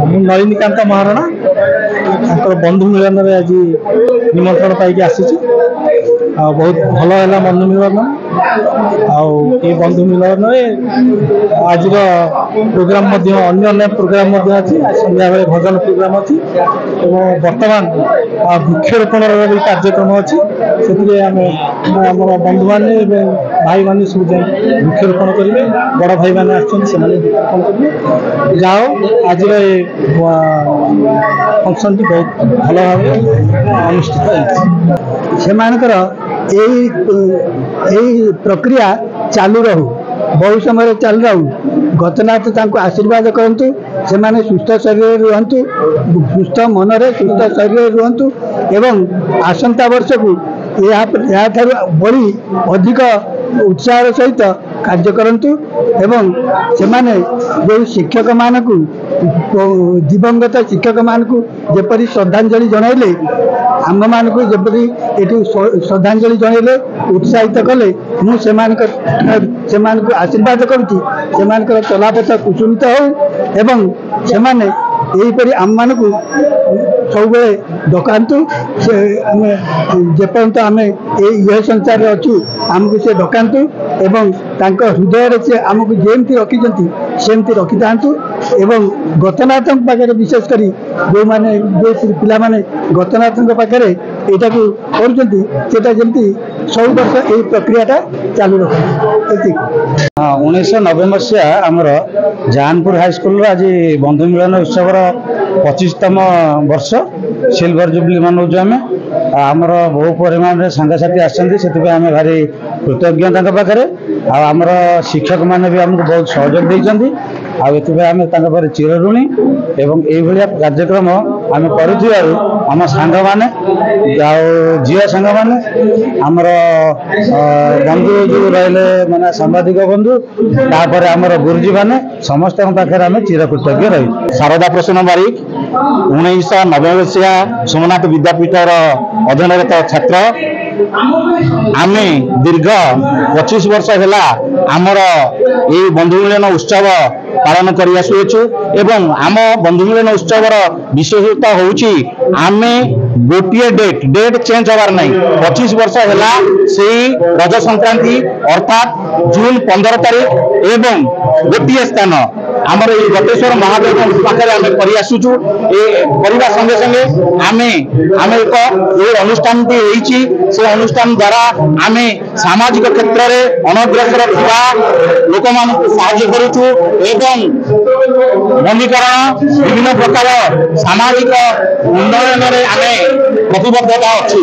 ମୁଁ ନଳିନୀକାନ୍ତ ମହାରଣା ତାଙ୍କର ବନ୍ଧୁ ମିଳନରେ ଆଜି ନିମନ୍ତ୍ରଣ ପାଇକି ଆସିଛି। ଆଉ ବହୁତ ଭଲ ହେଲା ବନ୍ଧୁ ମିଳନ। ଆଉ ଏ ବନ୍ଧୁ ମିଳନରେ ଆଜିର ପ୍ରୋଗ୍ରାମ ମଧ୍ୟ ଅନ୍ୟ ପ୍ରୋଗ୍ରାମ ମଧ୍ୟ ଅଛି। ସନ୍ଧ୍ୟାବେଳେ ଭଜନ ପ୍ରୋଗ୍ରାମ ଅଛି ଏବଂ ବର୍ତ୍ତମାନ ବୃକ୍ଷରୋପଣର ବି କାର୍ଯ୍ୟକ୍ରମ ଅଛି। ସେଥିରେ ଆମେ ଆମର ବନ୍ଧୁମାନେ ଏବଂ ଭାଇମାନେ ସବୁ ଯାଇ ବୃକ୍ଷରୋପଣ କରିବେ। ବଡ଼ ଭାଇମାନେ ଆସିଛନ୍ତି ସେମାନେ ବୃକ୍ଷରୋପଣ କରିବେ। ଯାଅ ଆଜିର ଏ ଫଙ୍କସନ୍ଟି ବହୁତ ଭଲ ଭାବରେ ଅନୁଷ୍ଠିତ ହେଇଛି। ସେମାନଙ୍କର ଏଇ ପ୍ରକ୍ରିୟା ଚାଲୁ ରହୁ, ବହୁ ସମୟରେ ଚାଲୁ ରହୁ। ଗତନାଥ ତାଙ୍କୁ ଆଶୀର୍ବାଦ କରନ୍ତୁ, ସେମାନେ ସୁସ୍ଥ ଶରୀରରେ ରୁହନ୍ତୁ, ସୁସ୍ଥ ମନରେ ସୁସ୍ଥ ଶରୀରରେ ରୁହନ୍ତୁ ଏବଂ ଆସନ୍ତା ବର୍ଷକୁ ଏହାଠାରୁ ବଢ଼ି ଅଧିକ ଉତ୍ସାହର ସହିତ କାର୍ଯ୍ୟ କରନ୍ତୁ ଏବଂ ସେମାନେ ଯେଉଁ ଶିକ୍ଷକମାନଙ୍କୁ ଦିବଂଗତ ଶିକ୍ଷକମାନଙ୍କୁ ଯେପରି ଶ୍ରଦ୍ଧାଞ୍ଜଳି ଜଣାଇଲେ, ଆମମାନଙ୍କୁ ଯେପରି ଏଠୁ ଶ୍ରଦ୍ଧାଞ୍ଜଳି ଜଣାଇଲେ, ଉତ୍ସାହିତ କଲେ, ମୁଁ ସେମାନଙ୍କୁ ଆଶୀର୍ବାଦ କରୁଛି ସେମାନଙ୍କର ଚଲାପଥ କୁସୁମିତ ହେଉ ଏବଂ ସେମାନେ ଏହିପରି ଆମମାନଙ୍କୁ ସବୁବେଳେ ଡକାନ୍ତୁ। ସେ ଆମେ ଯେପର୍ଯ୍ୟନ୍ତ ଆମେ ଏ ସଂସାରରେ ଅଛୁ ଆମକୁ ସେ ଡକାନ୍ତୁ ଏବଂ ତାଙ୍କ ହୃଦୟରେ ସେ ଆମକୁ ଯେମିତି ରଖିଛନ୍ତି ସେମିତି ରଖିଥାନ୍ତୁ। ଏବଂ ଗତନାଥଙ୍କ ପାଖରେ ବିଶେଷ କରି ଯେଉଁ ପିଲାମାନେ ଗତନାଥଙ୍କ ପାଖରେ ଏଇଟାକୁ କରୁଛନ୍ତି ସେଟା ଯେମିତି ସବୁ ବର୍ଷ ଏହି ପ୍ରକ୍ରିୟାଟା ଚାଲୁ ରଖନ୍ତୁ। ଏତିକି। 1990 ମସିହା ଆମର ଜାହାନପୁର ହାଇସ୍କୁଲର ଆଜି ବନ୍ଧୁ ମିଳନ ଉତ୍ସବର 25ତମ ବର୍ଷ ସିଲଭର ଜୁବଲି ମନାଉଛୁ ଆମେ। ଆମର ବହୁ ପରିମାଣରେ ସାଙ୍ଗସାଥି ଆସିଛନ୍ତି, ସେଥିପାଇଁ ଆମେ ଭାରି କୃତଜ୍ଞ ତାଙ୍କ ପାଖରେ। ଆଉ ଆମର ଶିକ୍ଷକମାନେ ବି ଆମକୁ ବହୁତ ସହଯୋଗ ଦେଇଛନ୍ତି। ଆଉ ଏଥିପାଇଁ ଆମେ ତାଙ୍କ ପାଖରେ ଚିରଋଣୀ ଏବଂ ଏଇଭଳିଆ କାର୍ଯ୍ୟକ୍ରମ ଆମେ କରୁଥିବାରୁ ଆମ ସାଙ୍ଗମାନେ ଆଉ ଝିଅ ସାଙ୍ଗମାନେ ଆମର ବନ୍ଧୁ ଯେଉଁ ରହିଲେ ମାନେ ସାମ୍ବାଦିକ ବନ୍ଧୁ, ତାପରେ ଆମର ଗୁରୁଜୀମାନେ ସମସ୍ତଙ୍କ ପାଖରେ ଆମେ ଚିରକୃତଜ୍ଞ ରହିବୁ। ଶାରଦା ପ୍ରସନ୍ନ ବାରିକ 1990 ମସିହା ସୋମନାଥ ବିଦ୍ୟାପୀଠର ଅଧ୍ୟୟନରତ ଛାତ୍ର। ଆମେ ଦୀର୍ଘ 25 ବର୍ଷ ହେଲା ଆମର এই বন্ধু মিলন উৎসব পালন করে আসুছু এবং আম বন্ধু মিলন উৎসবর বিশেষতা হচ্ছে আমি গোটিয়ে ডেট চেঞ্জ হবার নাই। 25 বর্ষ হেলা সেই রজ সংক্রান্তি অর্থাৎ জুন 15 তারিখ এবং গোটিয়ে স্থান আমার এই গতেশ্বর মহাদেব পাখে আমি করে আসুছু। এ করা সঙ্গে সঙ্গে আমি এক এই অনুষ্ঠানটি হয়েছি, সে অনুষ্ঠান দ্বারা আমি সামাজিক ক্ষেত্রে অনগ্রসর থাকা লোক মানুষ সাহায্য করুছু এবং বনীকরণ বিভিন্ন প্রকার সামাজিক উন্নয়নের আমি প্রতিবদ্ধতা অছি।